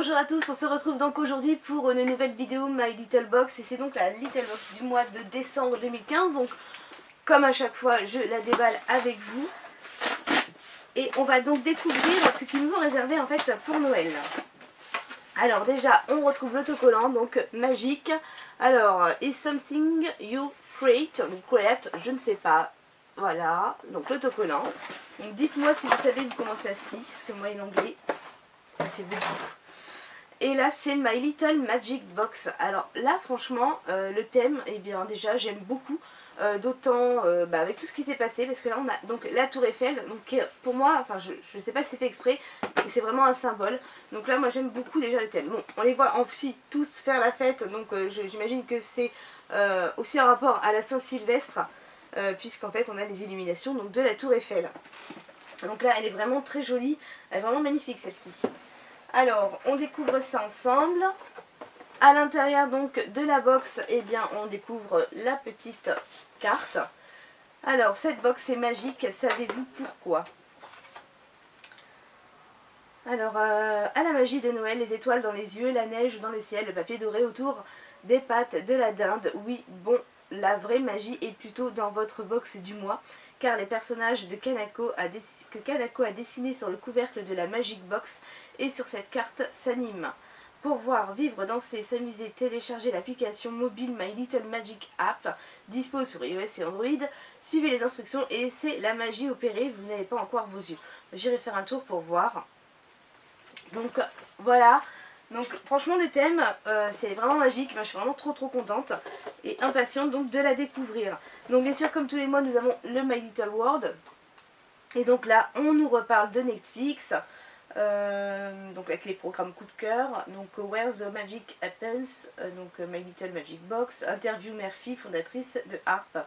Bonjour à tous, on se retrouve donc aujourd'hui pour une nouvelle vidéo My Little Box et c'est donc la Little Box du mois de décembre 2015. Donc comme à chaque fois je la déballe avec vous et on va donc découvrir ce qu'ils nous ont réservé en fait pour Noël. Alors déjà on retrouve l'autocollant donc magique. Alors is something you create, je ne sais pas. Voilà, donc l'autocollant. Donc dites-moi si vous savez comment ça se lit, parce que moi l'anglais ça fait beaucoup. Et là c'est My Little Magic Box. Alors là franchement le thème, eh bien déjà j'aime beaucoup. D'autant avec tout ce qui s'est passé, parce que là on a donc la tour Eiffel, donc pour moi, enfin je sais pas si c'est fait exprès, mais c'est vraiment un symbole. Donc là moi j'aime beaucoup déjà le thème. Bon, on les voit aussi tous faire la fête, donc j'imagine que c'est aussi en rapport à la Saint-Sylvestre, puisqu'en fait on a les illuminations donc, de la tour Eiffel. Donc là elle est vraiment très jolie, elle est vraiment magnifique celle-ci. Alors, on découvre ça ensemble. À l'intérieur donc de la box, eh bien, on découvre la petite carte. Alors, cette box est magique. Savez-vous pourquoi? Alors, à la magie de Noël, les étoiles dans les yeux, la neige dans le ciel, le papier doré autour des pattes de la dinde. Oui, bon, la vraie magie est plutôt dans votre box du mois, car les personnages que Kanako a dessinés sur le couvercle de la Magic Box et sur cette carte s'animent. Pour voir, vivre, danser, s'amuser, télécharger l'application mobile My Little Magic App, dispo sur iOS et Android. Suivez les instructions et laissez la magie opérer, vous n'avez pas encore vos yeux. J'irai faire un tour pour voir. Donc voilà, donc franchement le thème c'est vraiment magique, moi je suis vraiment trop contente et impatiente donc de la découvrir. Donc bien sûr comme tous les mois nous avons le My Little World et donc là on nous reparle de Netflix, donc avec les programmes coup de cœur, donc Where the Magic Happens, donc My Little Magic Box, interview Murphy, fondatrice de Harp.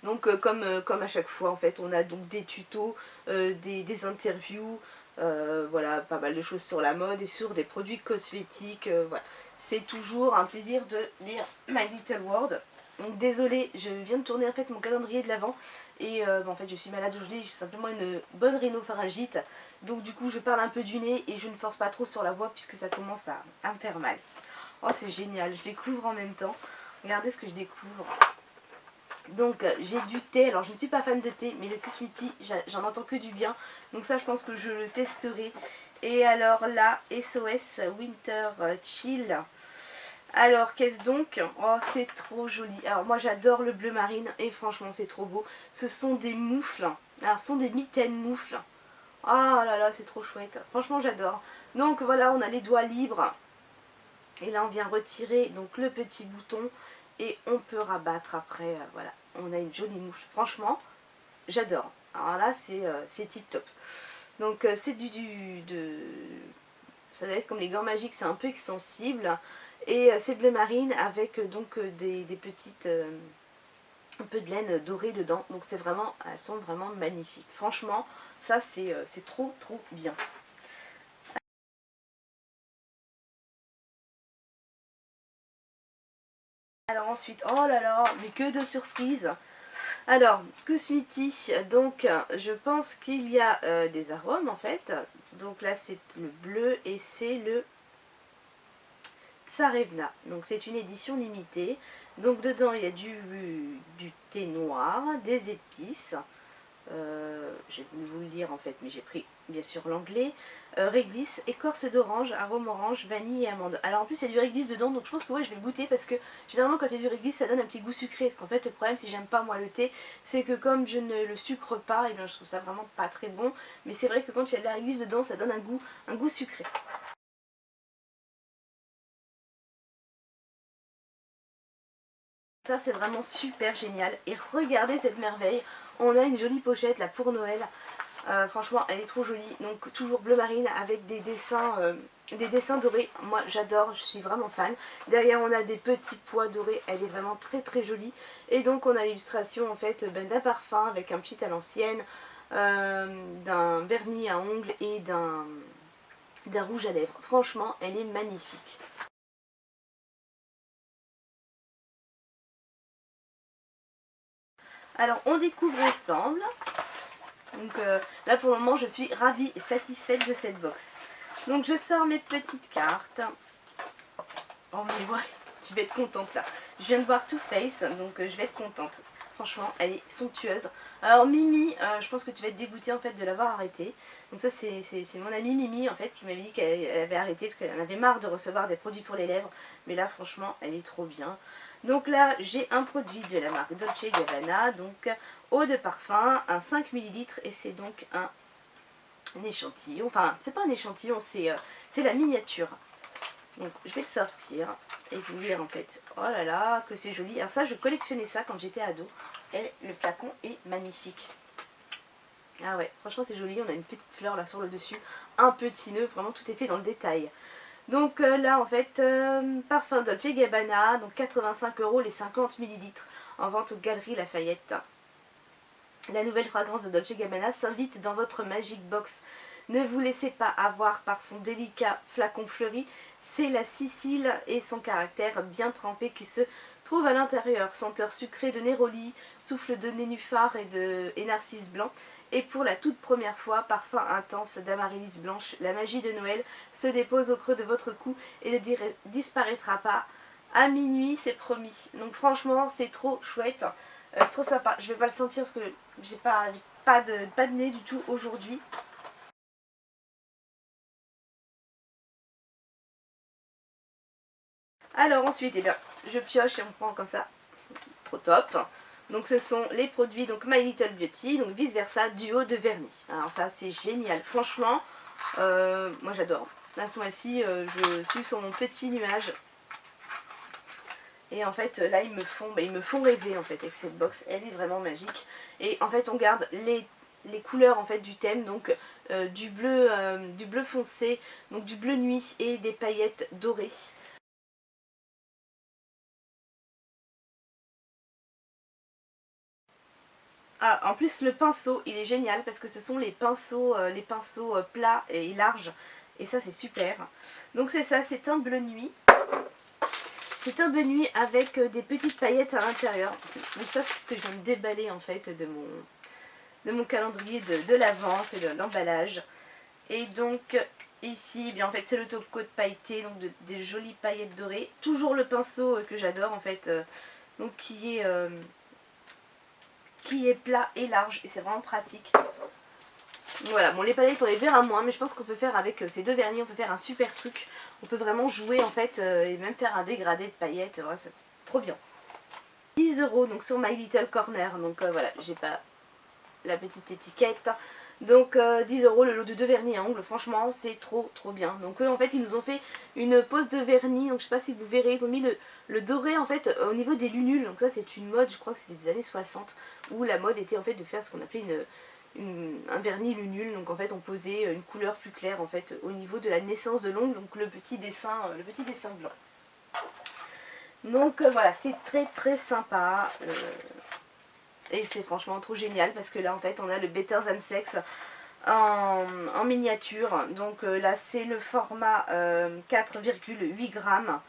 Donc comme à chaque fois en fait on a donc des tutos, des interviews, voilà, pas mal de choses sur la mode et sur des produits cosmétiques, voilà. C'est toujours un plaisir de lire My Little World. Donc désolée, je viens de tourner en fait mon calendrier de l'Avent et en fait je suis malade aujourd'hui, j'ai simplement une bonne rhinopharyngite. Donc du coup je parle un peu du nez et je ne force pas trop sur la voix puisque ça commence à me faire mal. Oh c'est génial, je découvre en même temps. Regardez ce que je découvre. Donc j'ai du thé, alors je ne suis pas fan de thé, mais le Kusmiti, j'en entends que du bien. Donc ça je pense que je le testerai. Et alors là, SOS Winter Chill. Alors qu'est-ce donc? Oh c'est trop joli. Alors moi j'adore le bleu marine et franchement c'est trop beau. Ce sont des moufles. Alors ce sont des mitaines moufles. Oh là là c'est trop chouette. Franchement j'adore. Donc voilà, on a les doigts libres. Et là on vient retirer donc le petit bouton. Et on peut rabattre après, voilà, on a une jolie mouche. Franchement, j'adore. Alors là, c'est tip top. Donc c'est ça va être comme les gants magiques, c'est un peu extensible. Et c'est bleu marine avec donc des petites, un peu de laine dorée dedans. Donc c'est vraiment, elles sont vraiment magnifiques. Franchement, ça c'est trop bien. Alors ensuite, oh là là, mais que de surprises! Alors, Kusmiti, donc je pense qu'il y a des arômes en fait. Donc là c'est le bleu et c'est le Tsarevna. Donc c'est une édition limitée. Donc dedans il y a du thé noir, des épices. Je vais vous le lire en fait, mais j'ai pris bien sûr l'anglais. Réglisse, écorce d'orange, arôme orange, vanille et amande. Alors en plus il y a du réglisse dedans, donc je pense que ouais, je vais le goûter parce que généralement quand il y a du réglisse ça donne un petit goût sucré. Parce qu'en fait le problème si j'aime pas moi le thé, c'est que comme je ne le sucre pas, et bien je trouve ça vraiment pas très bon. Mais c'est vrai que quand il y a de la réglisse dedans, ça donne un goût sucré. Ça c'est vraiment super génial. Et regardez cette merveille, on a une jolie pochette là pour Noël. Franchement elle est trop jolie, donc toujours bleu marine avec des dessins dorés. Moi j'adore, je suis vraiment fan. Derrière on a des petits pois dorés, elle est vraiment très jolie. Et donc on a l'illustration en fait d'un parfum avec un petit à l'ancienne, d'un vernis à ongles et d'un rouge à lèvres. Franchement elle est magnifique. Alors on découvre ensemble. Donc là pour le moment je suis ravie et satisfaite de cette box. Donc je sors mes petites cartes. Oh mais ouais, tu vas être contente là. Je viens de voir Too Faced, donc je vais être contente. Franchement, elle est somptueuse. Alors Mimi, je pense que tu vas être dégoûtée en fait de l'avoir arrêtée. Donc ça c'est mon amie Mimi en fait qui m'avait dit qu'elle avait arrêté parce qu'elle en avait marre de recevoir des produits pour les lèvres. Mais là franchement, elle est trop bien. Donc là, j'ai un produit de la marque Dolce & Gabbana, donc eau de parfum, un 5 ml et c'est donc un échantillon. Enfin, c'est pas un échantillon, c'est la miniature. Donc je vais le sortir et vous dire en fait, oh là là, que c'est joli. Alors ça, je collectionnais ça quand j'étais ado et le flacon est magnifique. Ah ouais, franchement c'est joli, on a une petite fleur là sur le dessus, un petit nœud, vraiment tout est fait dans le détail. Donc là en fait, parfum Dolce & Gabbana, donc 85 € les 50 ml en vente aux Galeries Lafayette. La nouvelle fragrance de Dolce & Gabbana s'invite dans votre Magic Box. Ne vous laissez pas avoir par son délicat flacon fleuri, c'est la Sicile et son caractère bien trempé qui se trouve à l'intérieur. Senteur sucrée de néroli, souffle de nénuphar et narcisse blanc. Et pour la toute première fois, parfum intense d'amaryllis blanche, la magie de Noël se dépose au creux de votre cou et ne disparaîtra pas. À minuit, c'est promis. Donc franchement, c'est trop chouette. C'est trop sympa. Je vais pas le sentir parce que j'ai pas de nez du tout aujourd'hui. Alors ensuite, eh bien, je pioche et on prend comme ça. Trop top. Donc ce sont les produits donc My Little Beauty, donc vice versa duo de vernis. Alors ça c'est génial, franchement, moi j'adore. À ce mois-ci, je suis sur mon petit nuage. Et en fait là ils me font rêver en fait avec cette box, elle est vraiment magique. Et en fait on garde les couleurs en fait du thème, donc du bleu foncé, donc du bleu nuit et des paillettes dorées. Ah, en plus le pinceau il est génial parce que ce sont les pinceaux plats et larges et ça c'est super. Donc c'est ça, c'est un bleu nuit. C'est un bleu nuit avec des petites paillettes à l'intérieur. Donc ça c'est ce que je viens de déballer en fait de mon calendrier de l'avance et de l'emballage. Et donc ici, eh bien en fait c'est le top coat pailleté, donc des jolies paillettes dorées. Toujours le pinceau que j'adore en fait, donc qui est plat et large et c'est vraiment pratique. Voilà, bon les palettes on les verra moins, mais je pense qu'on peut faire avec ces deux vernis, on peut faire un super truc. On peut vraiment jouer en fait et même faire un dégradé de paillettes, ouais, c'est trop bien. 10 € donc sur My Little Corner, donc voilà, j'ai pas la petite étiquette. Donc 10 € le lot de deux vernis à ongles, franchement c'est trop bien. Donc eux en fait ils nous ont fait une pose de vernis, donc je sais pas si vous verrez, ils ont mis le doré en fait au niveau des lunules. Donc ça c'est une mode, je crois que c'était des années 60, où la mode était en fait de faire ce qu'on appelait un vernis lunule. Donc en fait on posait une couleur plus claire en fait au niveau de la naissance de l'ongle, donc le petit dessin blanc. Donc voilà, c'est très sympa. Et c'est franchement trop génial parce que là en fait on a le Better Than Sex en miniature. Donc là c'est le format 4,8 grammes.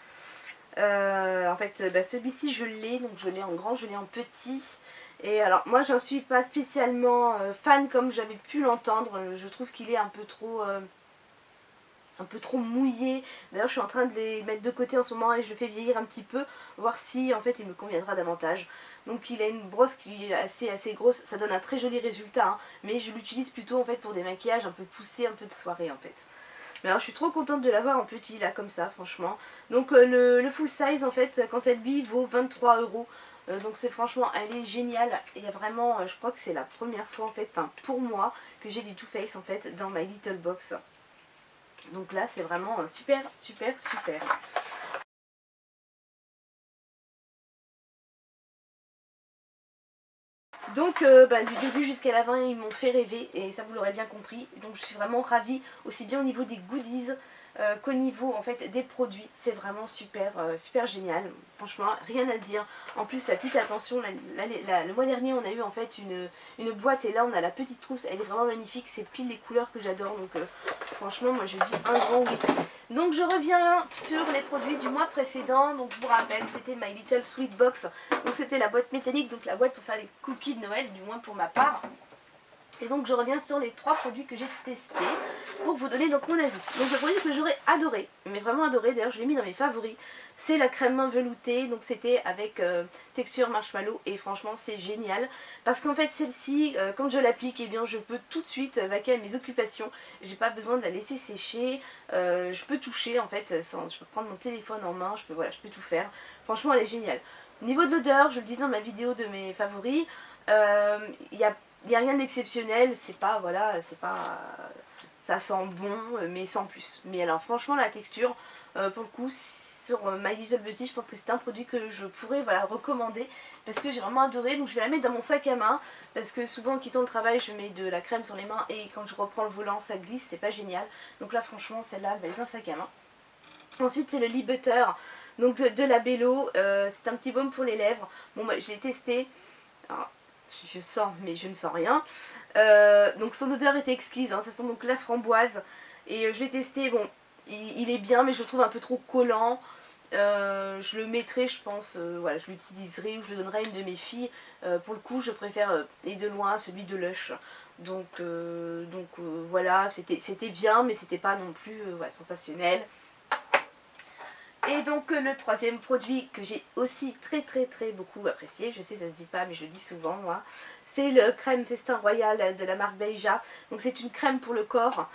En fait bah, celui-ci je l'ai, donc je l'ai en grand, je l'ai en petit. Et alors moi j'en suis pas spécialement fan comme j'avais pu l'entendre. Je trouve qu'il est un peu trop mouillé. D'ailleurs je suis en train de les mettre de côté en ce moment et je le fais vieillir un petit peu, voir si en fait il me conviendra davantage. Donc il a une brosse qui est assez grosse, ça donne un très joli résultat, hein, mais je l'utilise plutôt en fait pour des maquillages un peu poussés, un peu de soirée en fait. Mais alors je suis trop contente de l'avoir en petit là comme ça franchement. Donc le full size en fait quant à lui vaut 23 €. Donc c'est franchement, elle est géniale. Il y a vraiment, je crois que c'est la première fois en fait, enfin pour moi, que j'ai du Too Faced en fait dans My Little Box. Donc là c'est vraiment super. Donc du début jusqu'à la fin ils m'ont fait rêver et ça vous l'aurez bien compris. Donc je suis vraiment ravie aussi bien au niveau des goodies qu'au niveau en fait des produits. C'est vraiment super génial. Franchement rien à dire. En plus la petite attention, le mois dernier on a eu en fait une boîte et là on a la petite trousse. Elle est vraiment magnifique. C'est pile les couleurs que j'adore. Donc franchement moi je dis un grand oui. Donc je reviens sur les produits du mois précédent. Donc je vous rappelle c'était My Little Sweet Box. Donc c'était la boîte métallique, donc la boîte pour faire les cookies de Noël, du moins pour ma part. Et donc je reviens sur les 3 produits que j'ai testés pour vous donner donc mon avis. Donc le produit que j'aurais adoré, mais vraiment adoré, d'ailleurs je l'ai mis dans mes favoris, c'est la crème main veloutée. Donc c'était avec texture marshmallow et franchement c'est génial. Parce qu'en fait celle-ci, quand je l'applique, eh bien je peux tout de suite vaquer à mes occupations. J'ai pas besoin de la laisser sécher, je peux toucher en fait, je peux prendre mon téléphone en main, je peux tout faire. Franchement elle est géniale. Au niveau de l'odeur, je le disais dans ma vidéo de mes favoris, il y a rien d'exceptionnel, c'est pas, voilà, c'est pas, ça sent bon, mais sans plus. Mais alors franchement la texture, pour le coup, sur My Little Beauty, je pense que c'est un produit que je pourrais, voilà, recommander, parce que j'ai vraiment adoré. Donc je vais la mettre dans mon sac à main, parce que souvent en quittant le travail, je mets de la crème sur les mains, et quand je reprends le volant, ça glisse, c'est pas génial. Donc là franchement, celle-là, elle va être dans le sac à main. Ensuite c'est le Lip Butter, donc de la Bello, c'est un petit baume pour les lèvres. Bon bah je l'ai testé. Alors, je sens, mais je ne sens rien. Donc son odeur est exquise, hein, ça sent donc la framboise. Et je l'ai testé, bon, il est bien, mais je le trouve un peu trop collant. Je le mettrai, je pense, voilà, je l'utiliserai ou je le donnerai à une de mes filles. Pour le coup, je préfère, et de loin, celui de Lush. Donc voilà, c'était bien, mais c'était pas non plus voilà, sensationnel. Et donc le troisième produit que j'ai aussi très beaucoup apprécié, je sais ça se dit pas mais je le dis souvent moi, c'est le crème Festin Royal de la marque Beija. Donc c'est une crème pour le corps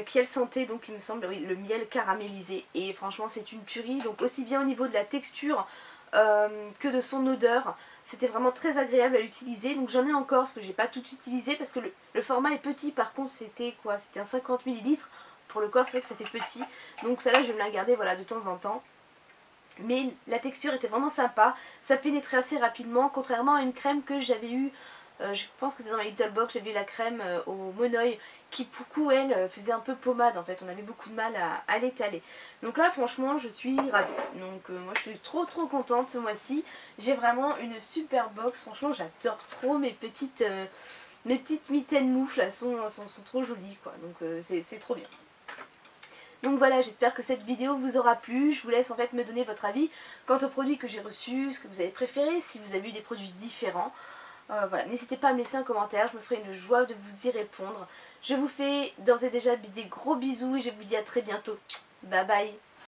qui elle sentait donc il me semble oui, le miel caramélisé, et franchement c'est une tuerie, donc aussi bien au niveau de la texture que de son odeur. C'était vraiment très agréable à utiliser, donc j'en ai encore parce que j'ai pas tout utilisé parce que le format est petit. Par contre c'était quoi, c'était un 50 ml. Pour le corps c'est vrai que ça fait petit, donc celle-là je vais me la garder voilà, de temps en temps. Mais la texture était vraiment sympa, ça pénétrait assez rapidement, contrairement à une crème que j'avais eue, je pense que c'est dans ma Little Box, j'avais eu la crème au Monoï, qui pour coup elle faisait un peu pommade en fait, on avait beaucoup de mal à l'étaler. Donc là franchement je suis ravie, donc moi je suis trop contente ce mois-ci, j'ai vraiment une super box, franchement j'adore trop mes petites mitaines moufles, elles sont trop jolies quoi, donc c'est trop bien. Donc voilà, j'espère que cette vidéo vous aura plu. Je vous laisse en fait me donner votre avis quant aux produits que j'ai reçus, ce que vous avez préféré, si vous avez eu des produits différents. Voilà, n'hésitez pas à me laisser un commentaire, je me ferai une joie de vous y répondre. Je vous fais d'ores et déjà des gros bisous et je vous dis à très bientôt. Bye bye.